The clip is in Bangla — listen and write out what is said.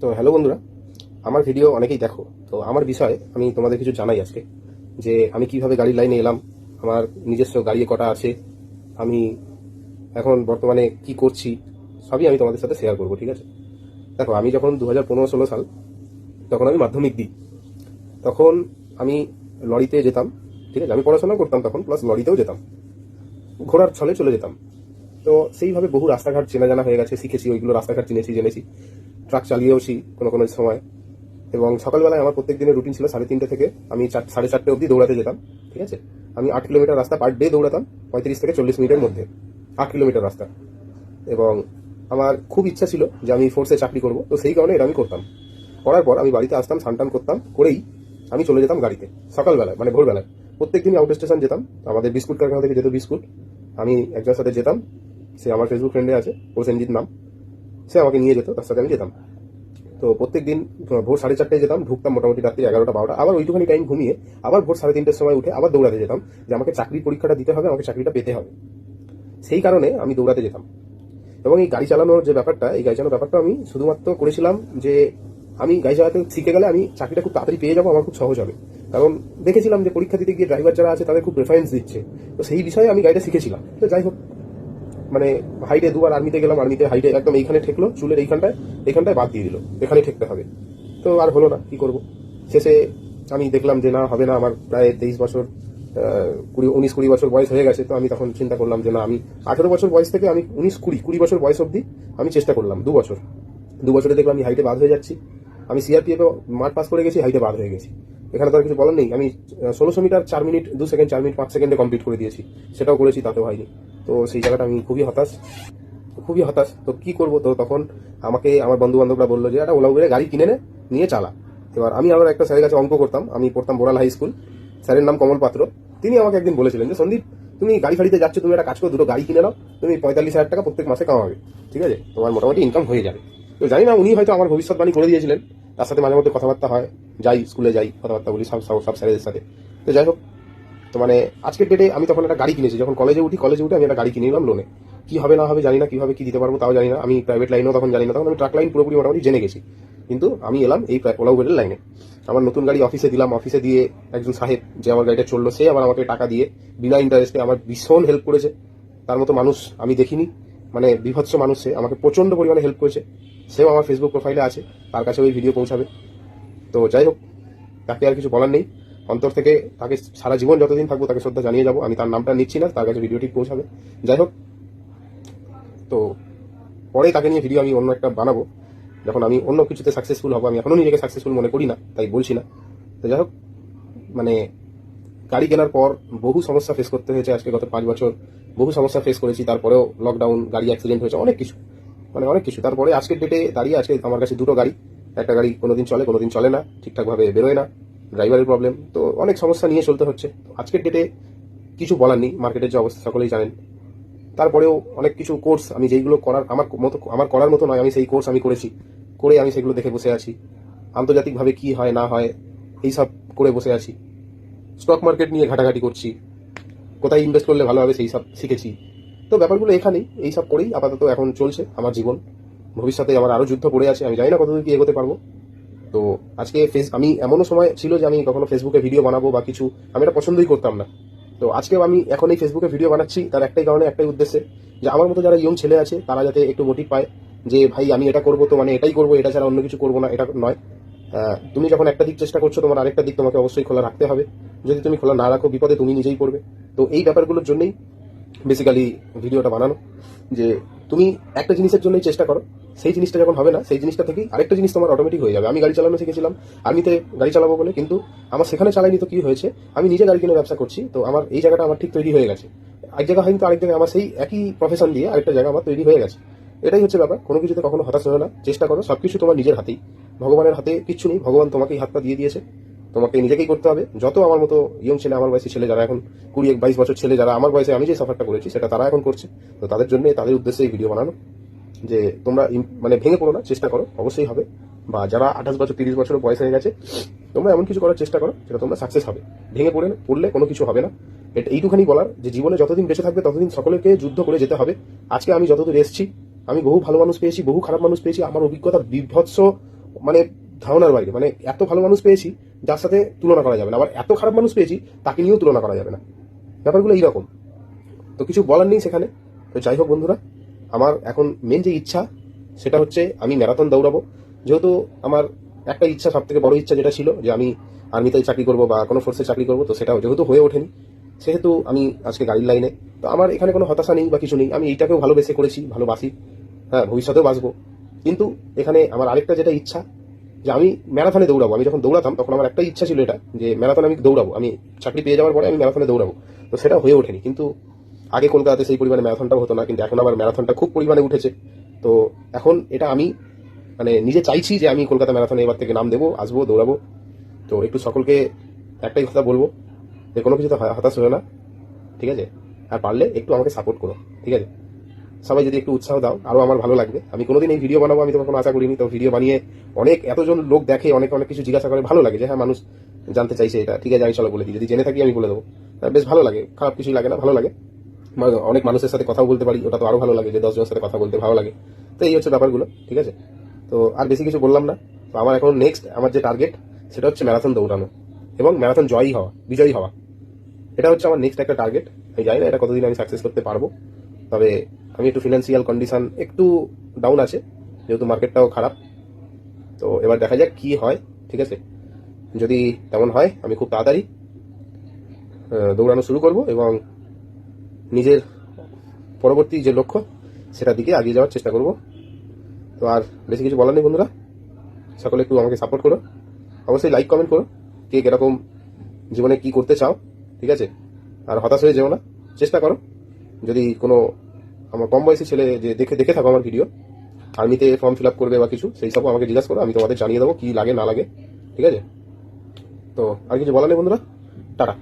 তো হ্যালো বন্ধুরা, আমার ভিডিও অনেকেই দেখো। তো আমার বিষয়ে আমি তোমাদের কিছু জানাই আজকে, যে আমি কিভাবে গাড়ির লাইনে এলাম, আমার নিজস্ব গাড়ি কটা আছে, আমি এখন বর্তমানে কি করছি, সবই আমি তোমাদের সাথে শেয়ার করবো। ঠিক আছে? দেখো, আমি যখন 2015-16 সাল, তখন আমি মাধ্যমিক দিই। তখন আমি লরিতে যেতাম। ঠিক আছে? আমি পড়াশোনা করতাম তখন, প্লাস লরিতেও যেতাম, ঘোড়ার ছলে চলে যেতাম। তো সেইভাবে বহু রাস্তাঘাট চেনা জানা হয়ে গেছে, শিখেছি, ওইগুলো রাস্তাঘাট চিনেছি, জেনেছি। ট্রাক চালিয়েওছি কোনো কোনো সময়। এবং সকালবেলায় আমার প্রত্যেক দিনের রুটিন ছিল 3:30 থেকে আমি 4:30 অবধি দৌড়াতে যেতাম। ঠিক আছে? আমি 8 কিলোমিটার রাস্তা পার ডে দৌড়াতাম, 35 থেকে 40 মিনিটের মধ্যে। 8 কিলোমিটার রাস্তা। এবং আমার খুব ইচ্ছা ছিল যে আমি ফোর্সে চাকরি করব, তো সেই কারণে এটা আমি করতাম। করার পর আমি বাড়িতে আসতাম, স্নান করতাম, করেই আমি চলে যেতাম গাড়িতে সকালবেলায়, মানে ভোরবেলায়। প্রত্যেকদিনই আউট স্টেশন যেতাম, আমাদের বিস্কুট কারখানা থেকে যেত বিস্কুট। আমি একজনের সাথে যেতাম, সে আমার ফেসবুক ফ্রেন্ডে আছে, প্রসেনজিৎ নাম। সে আমাকে নিয়ে যেত, তার সাথে আমি যেতাম। তো প্রত্যেকদিন ভোর 4:30টায় যেতাম, ঢুকতাম মোটামুটি রাত্রি 11টা-12টা, আবার ওইটুখানি টাইম ঘুমিয়ে আবার ভোর 3:30টার সময় উঠে আবার দৌড়াতে যেতাম, যে আমাকে চাকরির পরীক্ষাটা দিতে হবে, আমাকে চাকরিটা পেতে হবে। সেই কারণে আমি দৌড়াতে যেতাম। এবং এই গাড়ি চালানোর যে ব্যাপারটা, এই গাড়ি চালানোর ব্যাপারটা আমি শুধুমাত্র করেছিলাম যে আমি গাড়ি চালাতে শিখে গেলে আমি চাকরিটা খুব তাড়াতাড়ি পেয়ে যাবো, আমার খুব সহজ হবে। কারণ দেখেছিলাম যে পরীক্ষা দিতে গিয়ে ড্রাইভার যারা আছে তাদের খুব প্রেফারেন্স দিচ্ছে। তো সেই বিষয়ে আমি গাড়িটা শিখেছিলাম। তো যাই হোক, মানে হাইটে দুবার আর্মিতে গেলাম, আর্মিতে হাইটে একদম এইখানে ঠেকলো, চুলের এইখানটায় বাদ দিয়ে দিল, এখানে ঠেকতে হবে। তো আর হলো না, কি করব। শেষে আমি দেখলাম যে না, হবে না। আমার প্রায় 23 বছর, 19-20 বছর বয়স হয়ে গেছে। তো আমি তখন চিন্তা করলাম যে না, আমি 18 বছর বয়স থেকে আমি 19-20 বছর বয়স অবধি আমি চেষ্টা করলাম 2 বছর। 2 বছরে দেখলাম আমি হাইটে বাদ হয়ে যাচ্ছি। আমি সিআরপিএফে মাঠ পাস করে গেছি, হাইটে বাদ হয়ে গেছি। এখানে তো আর কিছু বলার নেই। আমি 1600 মিটার 4 মিনিট 2 সেকেন্ড, 4 মিনিট 5 সেকেন্ডে কমপ্লিট করে দিয়েছি। সেটাও করেছি, তাতেও হয়নি। তো সেই জায়গাটা আমি খুবই হতাশ, খুবই হতাশ। তো কি করব? তো তখন আমাকে আমার বন্ধু বান্ধবরা বললো যে একটা ওলা উবেরে গাড়ি কিনে নিয়ে চালা। এবার আমি আবার একটা স্যারের কাছে অঙ্ক করতাম, আমি পড়তাম বোরাল হাই স্কুল। স্যারের নাম কমল পাত্র। তিনি আমাকে একদিন বলেছিলেন যে সন্দীপ, তুমি গাড়ি ফাড়িতে যাচ্ছ, তুমি একটা কাজ করো, দুটো গাড়ি কিনে নাও, তুমি 45,000 টাকা প্রত্যেক মাসে কামাবে। ঠিক আছে? তোমার মোটামুটি ইনকাম হয়ে যাবে। তো জানি না, উনি হয়তো আমার ভবিষ্যৎবাণী করে দিয়েছিলেন। তার সাথে মাঝে মধ্যে কথাবার্তা হয়, যাই স্কুলে যাই, কথাবার্তা বলি সব স্যারেদের সাথে। তো যাই হোক, তো মানে আজকের ডেটে আমি তখন একটা গাড়ি কিনেছি। যখন কলেজে উঠে আমি একটা গাড়ি কিনে নিলাম লোনে। কি হবে না হবে জানি না, কিভাবে কি দিতে পারবো তাও জানি না। আমি প্রাইভেট লাইনেও তখন জানি না, তখন আমি ট্রাক লাইন পুরোপুরি মোটামুটি জেনে গেছি। কিন্তু আমি এলাম এই ওলা উবেরের লাইনে। আমার নতুন গাড়ি অফিসে দিলাম, অফিসে দিয়ে একজন সাহেব যে আমার গাড়িটা চললো, সে আবার আমাকে টাকা দিয়ে বিনা ইন্টারেস্টে আমার ভীষণ হেল্প করেছে। তার মতো মানুষ আমি দেখিনি, মানে বিভৎস মানুষ। সে আমাকে প্রচন্ড পরিমাণে হেল্প করেছে। সেও আমার ফেসবুক প্রোফাইলে আছে, তার কাছে ওই ভিডিও পৌঁছাবে। তো যাই হোক, তাকে আর কিছু বলার নেই। অন্তর থেকে তাকে সারা জীবন যতদিন থাকবো তাকে শ্রদ্ধা জানিয়ে যাবো। আমি তার নামটা নিচ্ছি না, তার কাছে ভিডিওটি পৌঁছাবে। যাই হোক, তো পরে তাকে নিয়ে ভিডিও আমি অন্য একটা বানাবো, যখন আমি অন্য কিছুতে সাকসেসফুল হবো। আমি এখনো নিজেকে সাকসেসফুল মনে করি না, তাই বলছি না। তো যাই হোক, মানে গাড়ি কেনার পর বহু সমস্যা ফেস করতে হয়েছে। আজকে গত 5 বছর বহু সমস্যা ফেস করেছি। তারপরেও লকডাউন, গাড়ি অ্যাক্সিডেন্ট হয়েছে, অনেক কিছু, মানে অনেক কিছু। তারপরে আজকের ডেটে দাঁড়িয়ে আজকে আমার কাছে দুটো গাড়ি। একটা গাড়ি কোনোদিন চলে, কোনোদিন চলে না, ঠিকঠাকভাবে বেরোয় না, ড্রাইভারের প্রবলেম। তো অনেক সমস্যা নিয়ে চলতে হচ্ছে। আজকের ডেটে কিছু বলার নেই, মার্কেটের যে অবস্থা সকলেই জানেন। তারপরেও অনেক কিছু কোর্স আমি যেইগুলো করার আমার করার মতো নয়, আমি সেই কোর্স আমি করেছি। করে আমি সেগুলো দেখে বসে আছি। আন্তর্জাতিকভাবে কি হয় না হয় এইসব করে বসে আছি। স্টক মার্কেট নিয়ে ঘাটাঘাটি করছি, কোথায় ইনভেস্ট করলে ভালো হবে সেই সব শিখেছি। তো ব্যাপারগুলো এখানেই, এইসব করেই আপাতত এখন চলছে আমার জীবন। ভবিষ্যতে আমার আরো যুদ্ধ পড়ে আছে, আমি জানি না কতদূর কি এগোতে পারবো। তো আজকে আমি এমনও সময় ছিল যে আমি কখনো ফেসবুকে ভিডিও বানাবো বা কিছু, আমি এটা পছন্দই করতাম না। তো আজকেও আমি এখন এই ফেসবুকে ভিডিও বানাচ্ছি তার একটাই কারণে, একটাই উদ্দেশ্যে, যে আমার মতো যারা ইয়ং ছেলে আছে তারা যাতে একটু মোটিভ পায়, যে ভাই আমি এটা করবো, তো মানে এটাই করবো, এটা ছাড়া অন্য কিছু করবো না, এটা নয়। তুমি যখন একটা দিক চেষ্টা করছো, তোমার আরেকটা দিক তোমাকে অবশ্যই খোলা রাখতে হবে। যদি তুমি খোলা না রাখো, বিপদে তুমি নিজেই পড়বে। তো এই ব্যাপারগুলোর জন্যই বেসিক্যালি ভিডিওটা বানানো, যে তুমি একটা জিনিসের জন্যই চেষ্টা করো, সেই জিনিসটা যখন হবে না, সেই জিনিসটা থেকেই আরেকটা জিনিস তোমার অটোমেটিক হয়ে যাবে। আমি গাড়ি চালানো শিখেছিলাম আর্মিতে গাড়ি চালাবো বলে, কিন্তু আমার সেখানে চালাইনি। তো কি হয়েছে, আমি নিজে গাড়ি কিনে ব্যবসা করছি। তো আমার এই জায়গাটা আমার ঠিক তৈরি হয়ে গেছে। এক জায়গা হয়নি তো আরেক জায়গায় আমার সেই একই প্রফেশন দিয়ে আরেকটা জায়গা আমার তৈরি হয়ে গেছে। এটাই হচ্ছে ব্যাপার। কোনো কিছুতে কখনো হতাশ হয় না, চেষ্টা করো। সবকিছু তোমার নিজের হাতেই, ভগবানের হাতে কিচ্ছু নেই। ভগবান তোমাকেই হাতটা দিয়ে দিয়েছে, তোমাকে নিজেকেই করতে হবে। যত আমার মতো ইয়ং ছেলে, আমার বয়সী ছেলে যারা এখন 20-22 বছর ছেলে যারা আমার বয়সে আমি যে সাফারটা করেছি সেটা তারা এখন করছে। তো তাদের জন্য, তাদের উদ্দেশ্যে এই ভিডিও বানানো, যে তোমরা মানে ভেঙে পড়ো না, চেষ্টা করো, অবশ্যই হবে। বা যারা 28 বছর 30 বছর বয়স হয়ে গেছে, তোমরা এমন কিছু করার চেষ্টা করো যেটা তোমরা সাকসেস হবে। ভেঙে পড়লে কোনো কিছু হবে না। এইটুখানি বলার, যে জীবনে যতদিন বেঁচে থাকবে ততদিন সকলকে যুদ্ধ করে যেতে হবে। আজকে আমি যতদূর এসেছি, আমি বহু ভালো মানুষ পেয়েছি, বহু খারাপ মানুষ পেয়েছি। আমার অভিজ্ঞতা বিভৎস, মানে ধারণার বাইরে। মানে এত ভালো মানুষ পেয়েছি যার সাথে তুলনা করা যাবে না, আবার এত খারাপ মানুষ পেয়েছি তাকে নিয়েও তুলনা করা যাবে না। ব্যাপারগুলো এইরকম। তো কিছু বলার নেই সেখানে। তো যাই হোক বন্ধুরা, আমার এখন মেন যে ইচ্ছা সেটা হচ্ছে আমি ম্যারাথন দৌড়াবো। যেহেতু আমার একটা ইচ্ছা, সব থেকে বড় ইচ্ছা যেটা ছিল যে আমি আর্মিতে চাকরি করবো বা কোনো ফোর্সে চাকরি করবো, তো সেটাও যেহেতু হয়ে ওঠেনি, সেহেতু আমি আজকে গাড়ির লাইনে। তো আমার এখানে কোনো হতাশা নেই বা কিছু নেই, আমি এইটাকেও ভালোবেসে করেছি, ভালোবাসি, হ্যাঁ ভবিষ্যতেও বাঁচবো। কিন্তু এখানে আমার আরেকটা যেটা ইচ্ছা যে আমি ম্যারাথনে দৌড়াবো। আমি যখন দৌড়াতাম তখন আমার একটা ইচ্ছা ছিল এটা, যে ম্যারাথন আমি দৌড়াবো, আমি চাকরি পেয়ে যাওয়ার পরে আমি ম্যারাথনে দৌড়াবো। তো সেটা হয়ে ওঠেনি। কিন্তু আগে কলকাতাতে সেই পরিমাণে ম্যারাথনটাও হতো না, কিন্তু এখন আবার ম্যারাথনটা খুব পরিমাণে উঠেছে। তো এখন এটা আমি মানে নিজে চাইছি যে আমি কলকাতা ম্যারাথনে এবার থেকে নাম দেবো, আসবো, দৌড়াবো। তো একটু সকলকে একটাই কথা বলবো যে কোনো কিছুতে হতাশ হয়ে না, ঠিক আছে? আর পারলে একটু আমাকে সাপোর্ট করো, ঠিক আছে? সবাই যদি একটু উৎসাহ দাও আরো আমার ভালো লাগবে। আমি কোনোদিন এই ভিডিও বানাবো আমি তো কখনো আশা করিনি। তো ভিডিও বানিয়ে অনেক এতজন লোক দেখে, অনেক অনেক কিছু জিজ্ঞাসা করে, ভালো লাগে যে হ্যাঁ মানুষ জানতে চাইছে এটা, ঠিক আছে আমি চলো বলে দিই, যদি জেনে থাকি আমি বলে দেবো। বেশ ভালো লাগে, খারাপ কিছুই লাগে না, ভালো লাগে। অনেক মানুষের সাথে কথা বলতে পারি, ওটা তো আরো ভালো লাগে, যে 10 জনের সাথে কথা বলতে ভালো লাগে। তো এই হচ্ছে ব্যাপারগুলো, ঠিক আছে? তো আর বেশি কিছু বললাম না। তো আমার এখন নেক্সট আমার যে টার্গেট সেটা হচ্ছে ম্যারাথন দৌড়ানো এবং ম্যারাথন বিজয়ী হওয়া। এটা হচ্ছে আমার নেক্সট একটা টার্গেট। আমি জানি না এটা কতদিন আমি সাকসেস করতে পারবো, তবে আমি একটু ফিনান্সিয়াল কন্ডিশন একটু ডাউন আছে, যেহেতু মার্কেটটাও খারাপ। তো এবার দেখা যাক কি হয়, ঠিক আছে? যদি তেমন হয় আমি খুব তাড়াতাড়ি দৌড়ানো শুরু করব এবং নিজের পরবর্তী যে লক্ষ্য সেটার দিকে এগিয়ে যাওয়ার চেষ্টা করব। তো আর বেশি কিছু বলার নেই বন্ধুরা, সকলে একটু আমাকে সাপোর্ট করো, অবশ্যই লাইক কমেন্ট করো কে কিরকম জীবনে কি করতে চাও, ঠিক আছে? আর হতাশ হয়ে যেও না, চেষ্টা করো। যদি কোনো আমার কম বয়সী ছেলে যে দেখে থাকো আমার ভিডিও, আর্মিতে ফর্ম ফিল আপ করবে বা কিছু, সেই সবও আমাকে জিজ্ঞাসা করো, আমি তোমাদের জানিয়ে দেবো কি লাগে না লাগে, ঠিক আছে? তো আর কিছু বলার নেই বন্ধুরা, টাটা।